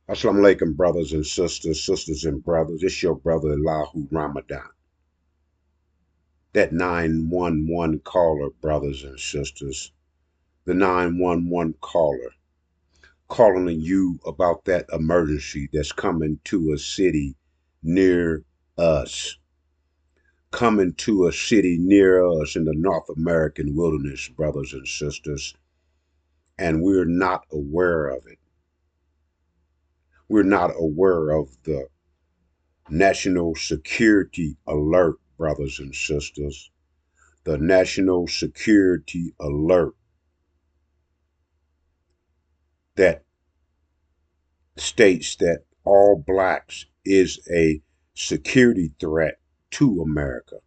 Assalamu alaikum, brothers and sisters, sisters and brothers. It's your brother Elahu Ramadan. That 911 caller, brothers and sisters. The 911 caller calling you about that emergency that's coming to a city near us. Coming to a city near us in the North American wilderness, brothers and sisters. And we're not aware of it. We're not aware of the national security alert, brothers and sisters. The national security alert that states that all blacks is a security threat to America.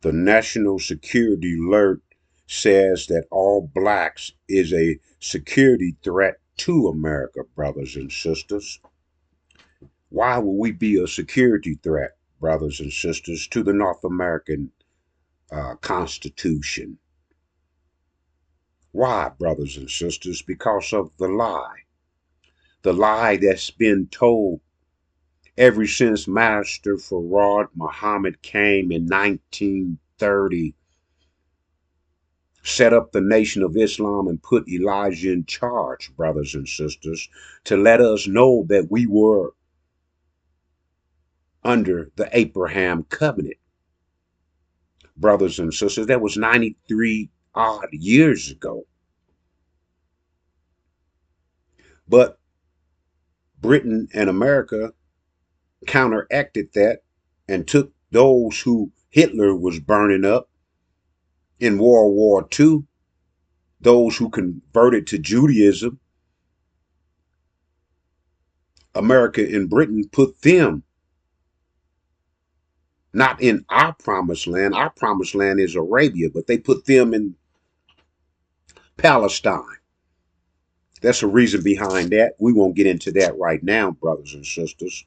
The national security alert says that all blacks is a security threat to America, brothers and sisters. Why would we be a security threat, brothers and sisters, to the North American Constitution? Why, brothers and sisters? Because of the lie. The lie that's been told ever since Master Farad Muhammad came in 1930, set up the Nation of Islam and put Elijah in charge, brothers and sisters, to let us know that we were under the Abraham covenant. Brothers and sisters, that was 93 odd years ago. But Britain and America counteracted that and took those who Hitler was burning up in World War II, those who converted to Judaism. America and Britain put them not in our promised land. Our promised land is Arabia, but they put them in Palestine. That's a reason behind that. We won't get into that right now, brothers and sisters,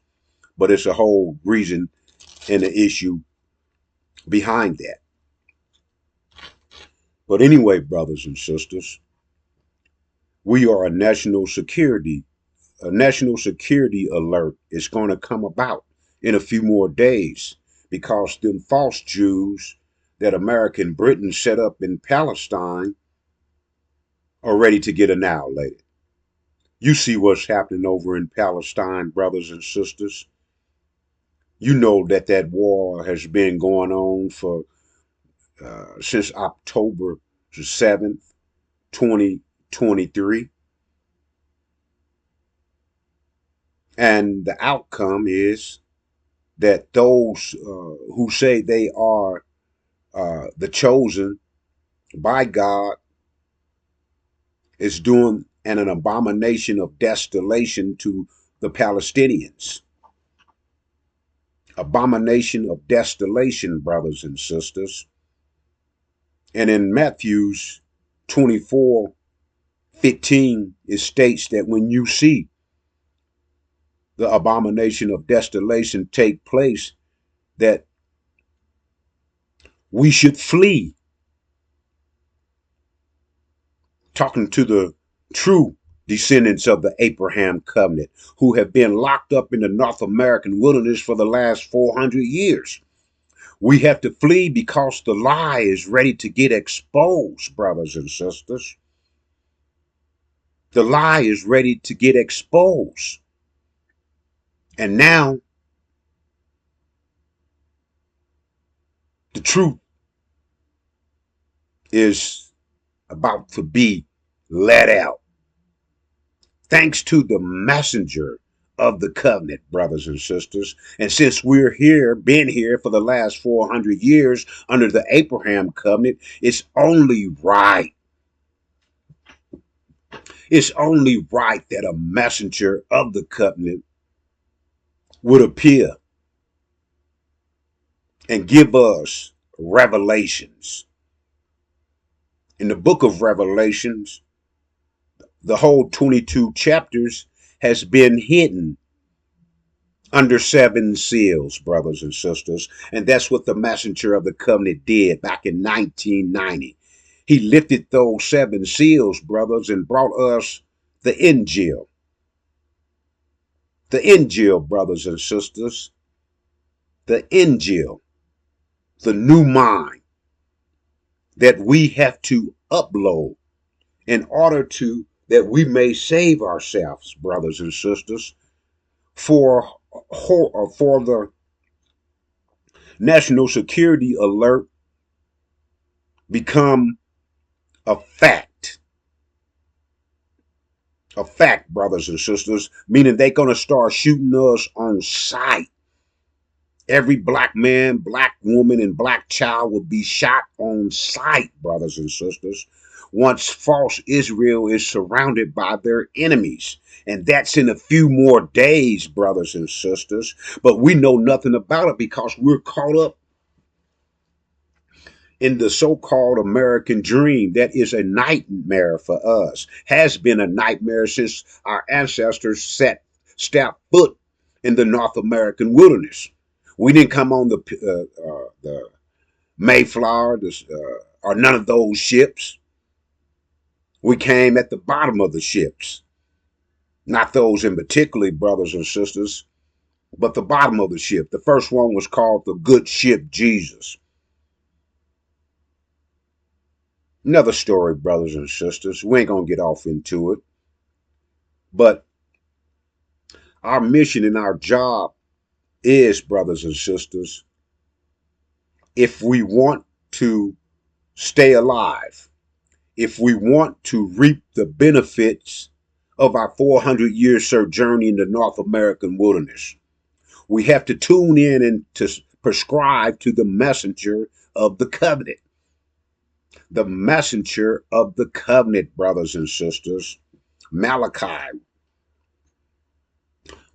but it's a whole reason and the issue behind that. But anyway, brothers and sisters, we are a national security alert is going to come about in a few more days because them false Jews that America and Britain set up in Palestine are ready to get annihilated. You see what's happening over in Palestine, brothers and sisters. You know that that war has been going on for since October the 7th, 2023. And the outcome is that those who say they are the chosen by God is doing an abomination of desolation to the Palestinians. Abomination of desolation, brothers and sisters. And in Matthew's 24:15, it states that when you see the abomination of desolation take place, that we should flee. Talking to the true descendants of the Abraham covenant who have been locked up in the North American wilderness for the last 400 years. We have to flee because the lie is ready to get exposed, brothers and sisters. The lie is ready to get exposed. And now the truth is about to be let out. Thanks to the messenger of the covenant, brothers and sisters. And since we're here, been here for the last 400 years under the Abraham covenant, it's only right. It's only right that a messenger of the covenant would appear and give us revelations. In the book of Revelations, the whole 22 chapters has been hidden under 7 seals, brothers and sisters. And that's what the messenger of the covenant did back in 1990. He lifted those 7 seals, brothers, and brought us the Injil. The Injil, brothers and sisters, the Injil, the new mind that we have to upload in order to that we may save ourselves, brothers and sisters, for the national security alert become a fact. A fact, brothers and sisters, meaning they're going to start shooting us on sight. Every black man, black woman, and black child will be shot on sight, brothers and sisters, once false Israel is surrounded by their enemies. And that's in a few more days, brothers and sisters. But we know nothing about it because we're caught up in the so-called American dream that is a nightmare for us, has been a nightmare since our ancestors stepped foot in the North American wilderness. We didn't come on the Mayflower or none of those ships. We came at the bottom of the ships, not those in particular, brothers and sisters, but the bottom of the ship. The first one was called the good ship Jesus. Another story, brothers and sisters. We ain't gonna get off into it. But our mission and our job is, brothers and sisters, if we want to stay alive, if we want to reap the benefits of our 400-year sojourn in the North American wilderness, we have to tune in and to prescribe to the messenger of the covenant. The messenger of the covenant, brothers and sisters. Malachi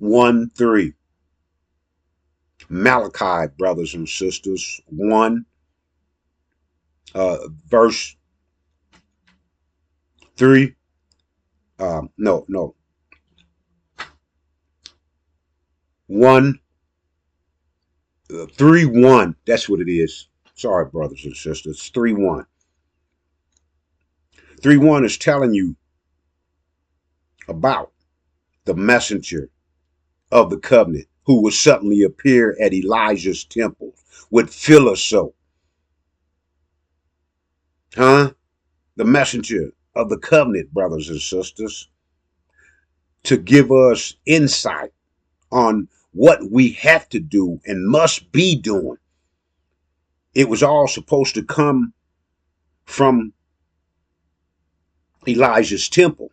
1:3. Malachi, brothers and sisters, 1 verse 3. No. 1 3:1. That's what it is. Sorry, brothers and sisters. 3:1. 3:1 is telling you about the messenger of the covenant who would suddenly appear at Elijah's temple with Philoso. The messenger of the covenant, brothers and sisters, to give us insight on what we have to do and must be doing. It was all supposed to come from Elijah's temple,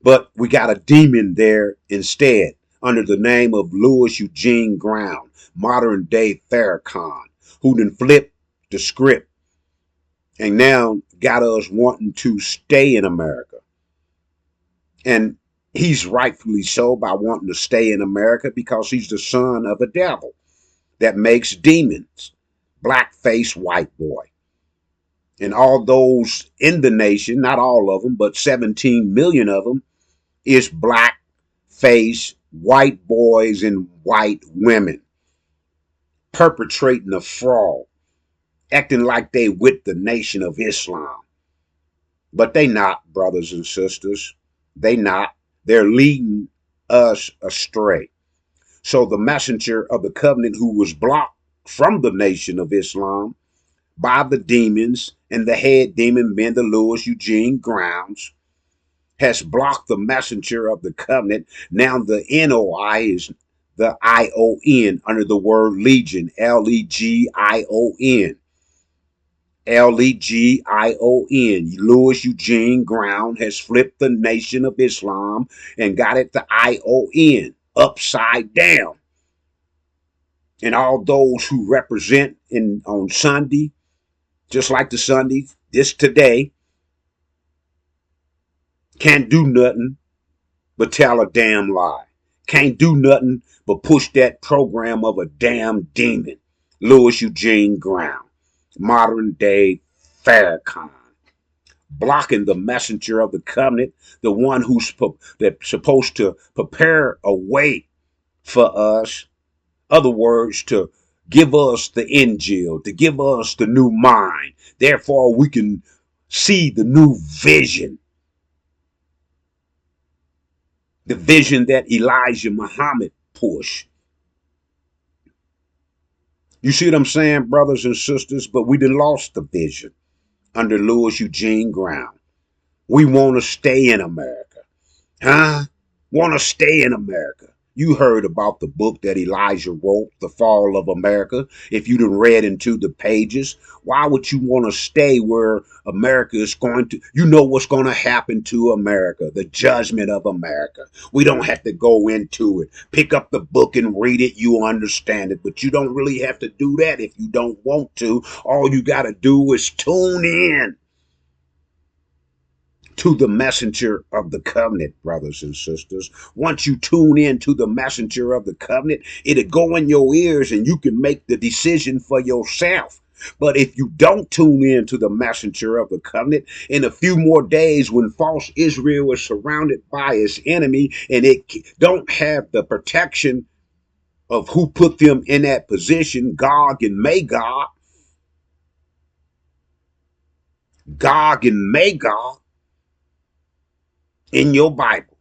but we got a demon there instead under the name of Louis Eugene Brown, modern day Farrakhan, who then flipped the script and now got us wanting to stay in America. And he's rightfully so by wanting to stay in America because he's the son of a devil that makes demons. Black-faced white boy. And all those in the nation, not all of them, but 17 million of them, is black-faced white boys and white women perpetrating a fraud, acting like they with the Nation of Islam. But they not, brothers and sisters. They not. They're leading us astray. So the messenger of the covenant who was blocked from the Nation of Islam by the demons, and the head demon being the Louis Eugene Grounds, has blocked the messenger of the covenant. Now the NOI is the ION under the word legion, Legion. Legion. Louis Eugene Ground has flipped the Nation of Islam and got it to ION, upside down. And all those who represent on Sunday, just like the Sunday, this today, can't do nothing but tell a damn lie. Can't do nothing but push that program of a damn demon. Louis Eugene Ground, modern day Farrakhan, blocking the messenger of the covenant, the one that's supposed to prepare a way for us. Other words, to give us the Injil, to give us the new mind. Therefore, we can see the new vision The vision that Elijah Muhammad pushed. You see what I'm saying, brothers and sisters? But we done lost the vision under Louis Eugene Brown. We want to stay in America. Huh? Want to stay in America. You heard about the book that Elijah wrote, The Fall of America. If you done read into the pages, why would you want to stay where America is going to, you know what's going to happen to America, the judgment of America. We don't have to go into it. Pick up the book and read it. You understand it, but you don't really have to do that if you don't want to. All you got to do is tune in to the messenger of the covenant, brothers and sisters. Once you tune in to the messenger of the covenant, it'll go in your ears and you can make the decision for yourself. But if you don't tune in to the messenger of the covenant, in a few more days when false Israel is surrounded by its enemy and it don't have the protection of who put them in that position, Gog and Magog, Gog and Magog in your Bible.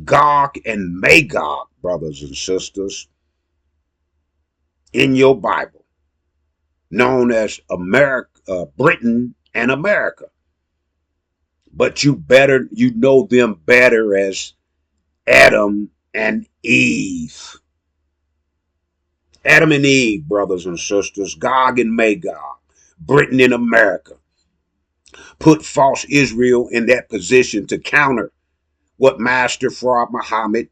Gog and Magog, brothers and sisters, in your Bible, known as America, Britain and America. But you know them better as Adam and Eve. Adam and Eve, brothers and sisters, Gog and Magog, Britain and America, put false Israel in that position to counter what Master Fraud Muhammad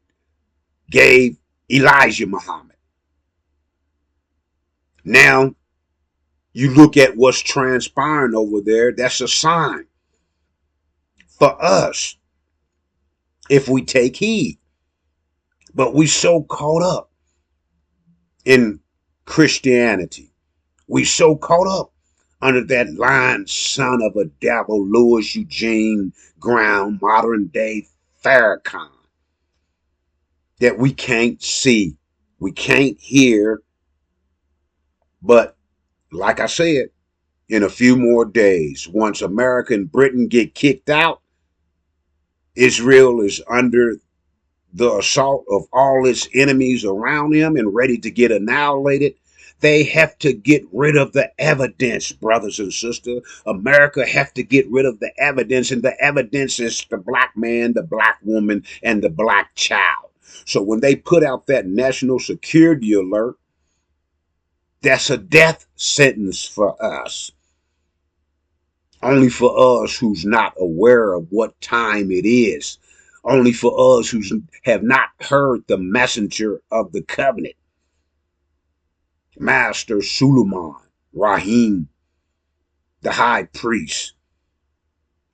gave Elijah Muhammad. Now, you look at what's transpiring over there, that's a sign for us if we take heed. But we so caught up in Christianity. We so caught up under that lying son of a devil, Louis Eugene Brown, modern day Farrakhan, that we can't see, we can't hear. But like I said, in a few more days, once America and Britain get kicked out, Israel is under the assault of all its enemies around him and ready to get annihilated. They have to get rid of the evidence, brothers and sisters. America have to get rid of the evidence, and the evidence is the black man, the black woman, and the black child. So when they put out that national security alert, that's a death sentence for us. Only for us who's not aware of what time it is. Only for us who have not heard the messenger of the covenant. Master Suleiman Rahim, the high priest,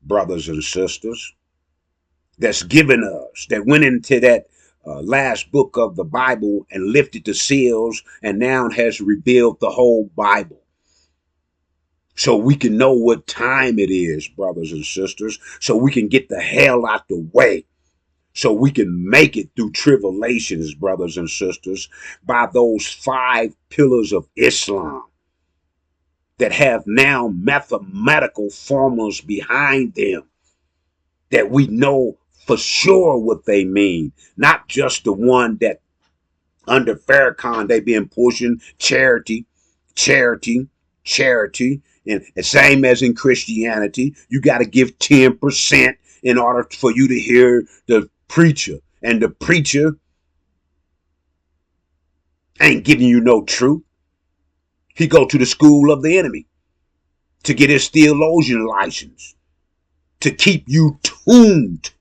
brothers and sisters, that's given us, that went into that last book of the Bible and lifted the seals and now has revealed the whole Bible. So we can know what time it is, brothers and sisters, so we can get the hell out the way. So we can make it through tribulations, brothers and sisters, by those 5 pillars of Islam that have now mathematical formulas behind them that we know for sure what they mean. Not just the one that under Farrakhan they been pushing, charity, charity, charity. And the same as in Christianity, you got to give 10% in order for you to hear the preacher. And the preacher ain't giving you no truth. He go to the school of the enemy to get his theologian license, to keep you tuned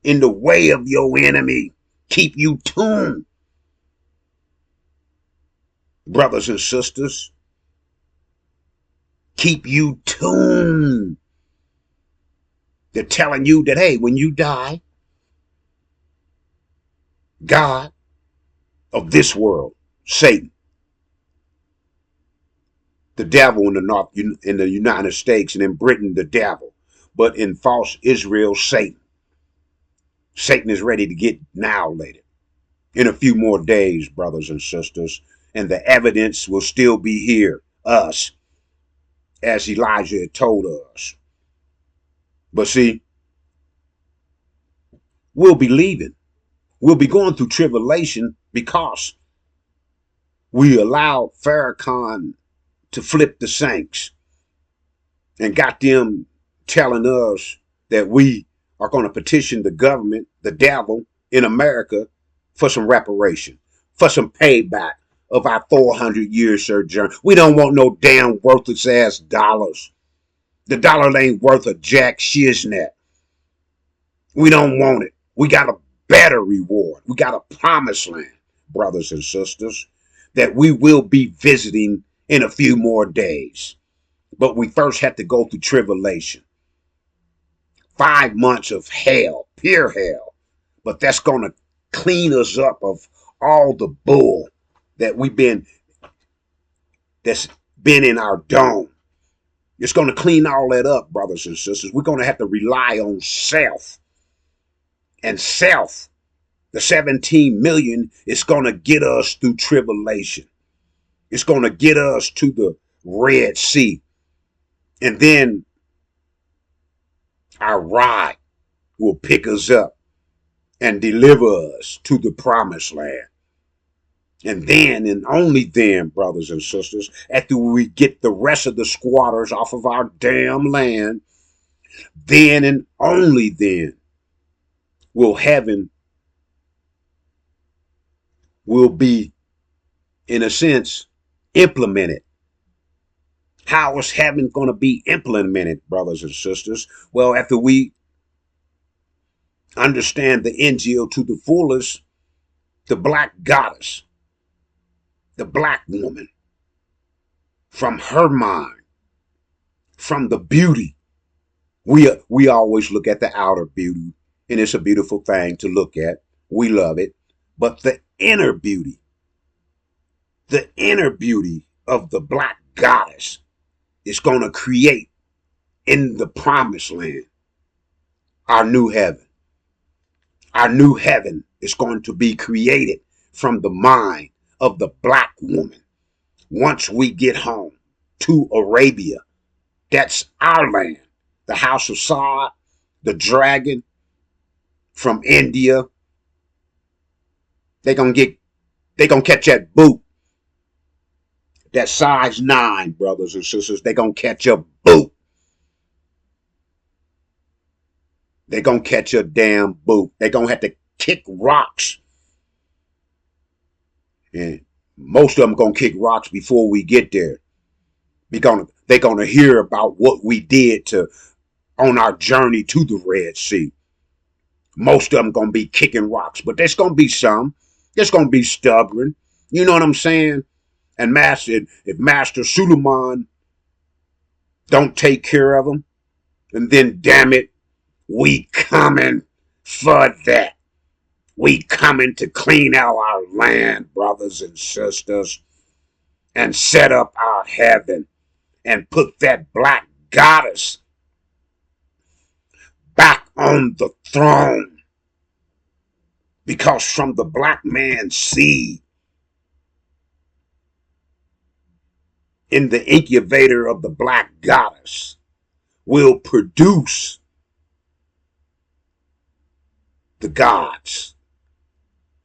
in the way of your enemy. Keep you tuned. Brothers and sisters, keep you tuned. They're telling you that, hey, when you die, God of this world, Satan, the devil in the North, in the United States, and in Britain, the devil, but in false Israel, Satan. Satan is ready to get annihilated in a few more days, brothers and sisters, and the evidence will still be here, us, as Elijah had told us. But see, we'll be leaving. We'll be going through tribulation because we allowed Farrakhan to flip the saints and got them telling us that we are going to petition the government, the devil in America, for some reparation, for some payback of our 400-year sojourn. We don't want no damn worthless ass dollars. The dollar ain't worth a jack shiznit. We don't want it. We got a better reward. We got a promised land, brothers and sisters, that we will be visiting in a few more days. But we first have to go through tribulation. 5 months of hell, pure hell. But that's going to clean us up of all the bull that that's been in our dome. It's going to clean all that up, brothers and sisters. We're going to have to rely on self. And self, the 17 million, is going to get us through tribulation. It's going to get us to the Red Sea. And then our ride will pick us up and deliver us to the promised land. And then, and only then, brothers and sisters, after we get the rest of the squatters off of our damn land, then and only then will heaven will be, in a sense, implemented. How is heaven going to be implemented, brothers and sisters? Well, after we understand the Injil to the fullest, the black goddess, the black woman, from her mind, from the beauty, we always look at the outer beauty, and it's a beautiful thing to look at. We love it. But the inner beauty of the black goddess is going to create in the promised land our new heaven. Our new heaven is going to be created from the mind of the black woman. Once we get home to Arabia, that's our land. The house of Saad, the dragon from India, they're gonna catch that boot. That size 9, brothers and sisters, they're gonna catch a boot. They're gonna catch a damn boot. They're gonna have to kick rocks. And most of them gonna kick rocks before we get there. They're gonna hear about what we did on our journey to the Red Sea. Most of them gonna be kicking rocks, but there's gonna be some. There's gonna be stubborn. You know what I'm saying? And if Master Suleiman don't take care of them, and then damn it, we coming for that. We coming to clean out our land, brothers and sisters, and set up our heaven and put that black goddess back on the throne. Because from the black man's seed, in the incubator of the black goddess, will produce the gods.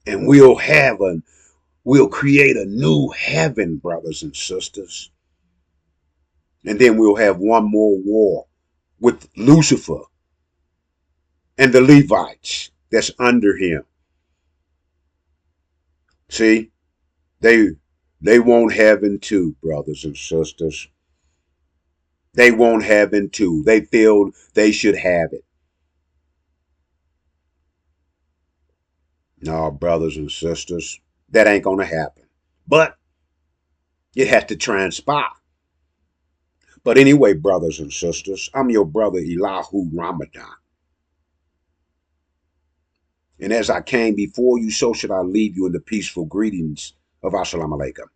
And we'll create a new heaven, brothers and sisters. And then we'll have one more war with Lucifer and the Levites that's under him. See, they want heaven too, brothers and sisters. They want heaven too. They feel they should have it. No, brothers and sisters, that ain't gonna happen. But it has to transpire. But anyway, brothers and sisters, I'm your brother Elahu Ramadan. And as I came before you, so should I leave you in the peaceful greetings of Assalamu alaikum.